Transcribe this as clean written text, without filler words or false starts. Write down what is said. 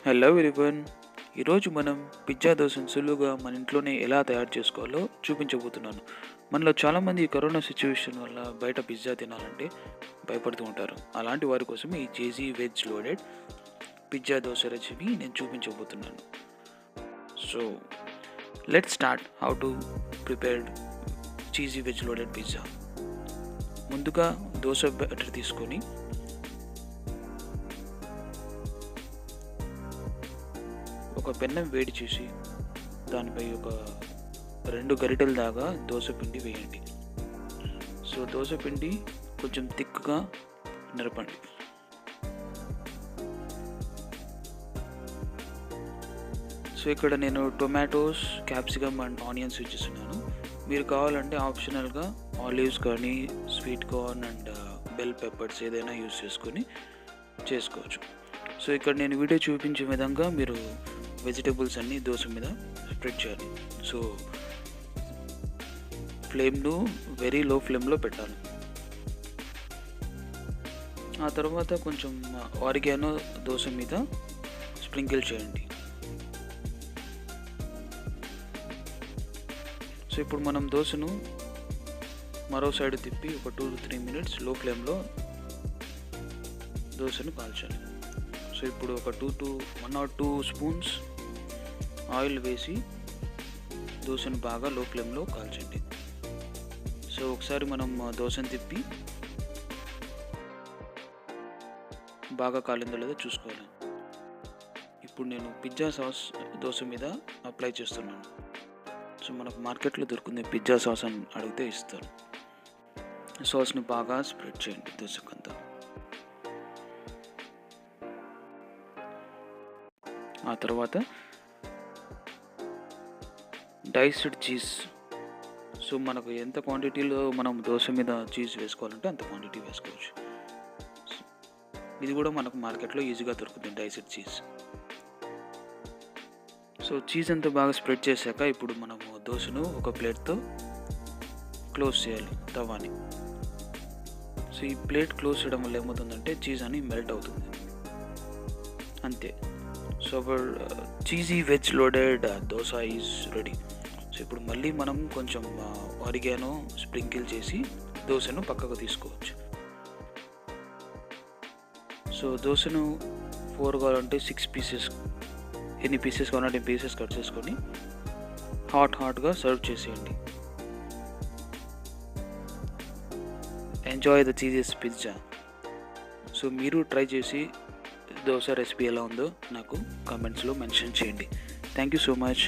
Hello everyone. ఈరోజు మనం pizza దోశను సులువుగా మన ఇంట్లోనే ఎలా తయారు చేసుకోవాలో చూపించబోతున్నాను. మనలో చాలామంది ఈ కరోనా సిచ్యువేషన్ వల్ల బయట పిజ్జా తినాలంటే భయపడుతూ ఉంటారు. అలాంటి వారి కోసం ఈ cheesy veg loaded pizza dosa recipe నేను చూపించబోతున్నాను. So let start how to prepare cheesy veg loaded pizza. ముందుగా దోశ బ్యాటర్ తీసుకొని ఒక పెన్నం వేడి చేసి దానిపై ఒక 2 గరిటెల దాకా దోశ పిండి వేయండి. సో దోశ పిండి కొంచెం థిక్గా నిరపండి. సో ఇక్కడ నేను tomatoes, capsicum and onions use చేస్తున్నాను. మీరు కావాలంటే ఆప్షనల్గా ఆలివ్స్ కానీ sweet corn and bell peppers ఏదైనా యూజ్ చేసుకొని చేసుకోవచ్చు. సో ఇక్కడ నేను వీడియో చూపించే విధంగా మీరు వెజిటేబుల్స్ అన్నీ దోశ మీద స్ప్రెడ్ చేయాలి. సో ఫ్లేమ్ను వెరీ లో ఫ్లేమ్లో పెట్టాలి. ఆ తర్వాత కొంచెం ఆరిగానో దోశ మీద స్ప్రింకిల్ చేయండి. సో ఇప్పుడు మనం దోశను మరో సైడ్ తిప్పి ఒక 2 to 3 minutes లో ఫ్లేమ్లో దోశను కాల్చాలి. సో ఇప్పుడు ఒక 1 or 2 స్పూన్స్ ఆయిల్ వేసి దోశను బాగా లో ఫ్లేమ్లో కాల్చండి. సో ఒకసారి మనం దోశను తిప్పి బాగా కాలిందో లేదో చూసుకోవాలి. ఇప్పుడు నేను పిజ్జా సాస్ దోశ మీద అప్లై చేస్తున్నాను. సో మనకు మార్కెట్లో దొరుకుతుంది పిజ్జా సాస్ అని అడిగితే ఇస్తారు. సాస్ని బాగా స్ప్రెడ్ చేయండి దోశకంతా. ఆ తర్వాత డైస్డ్ చీజ్. సో మనకు ఎంత క్వాంటిటీలో మనం దోశ మీద చీజ్ వేసుకోవాలంటే అంత క్వాంటిటీ వేసుకోవచ్చు. ఇది కూడా మనకు మార్కెట్లో ఈజీగా దొరుకుతుంది డైస్డ్ చీజ్. సో చీజ్ అంతా బాగా స్ప్రెడ్ చేశాక ఇప్పుడు మనము దోశను ఒక ప్లేట్తో క్లోజ్ చేయాలి తవాని. సో ఈ ప్లేట్ క్లోజ్ చేయడం వల్ల ఏమవుతుందంటే చీజ్ అని మెల్ట్ అవుతుంది. అంతే. So cheesy veg loaded dosa is ready. So ఇప్పుడు మళ్ళీ మనం కొంచెం ఆరిగానో స్ప్రింకిల్ చేసి దోశను పక్కకు తీసుకోవచ్చు. సో దోశను 4 కావాలంటే 6 పీసెస్, ఎన్ని పీసెస్ కావాలంటే పీసెస్ కట్ చేసుకొని హాట్గా సర్వ్ చేసేయండి. Enjoy the cheesies pizza. So మీరు ట్రై చేసి దోశ రెసిపీ ఎలా ఉందో నాకు కామెంట్స్లో మెన్షన్ చేయండి. Thank you so much.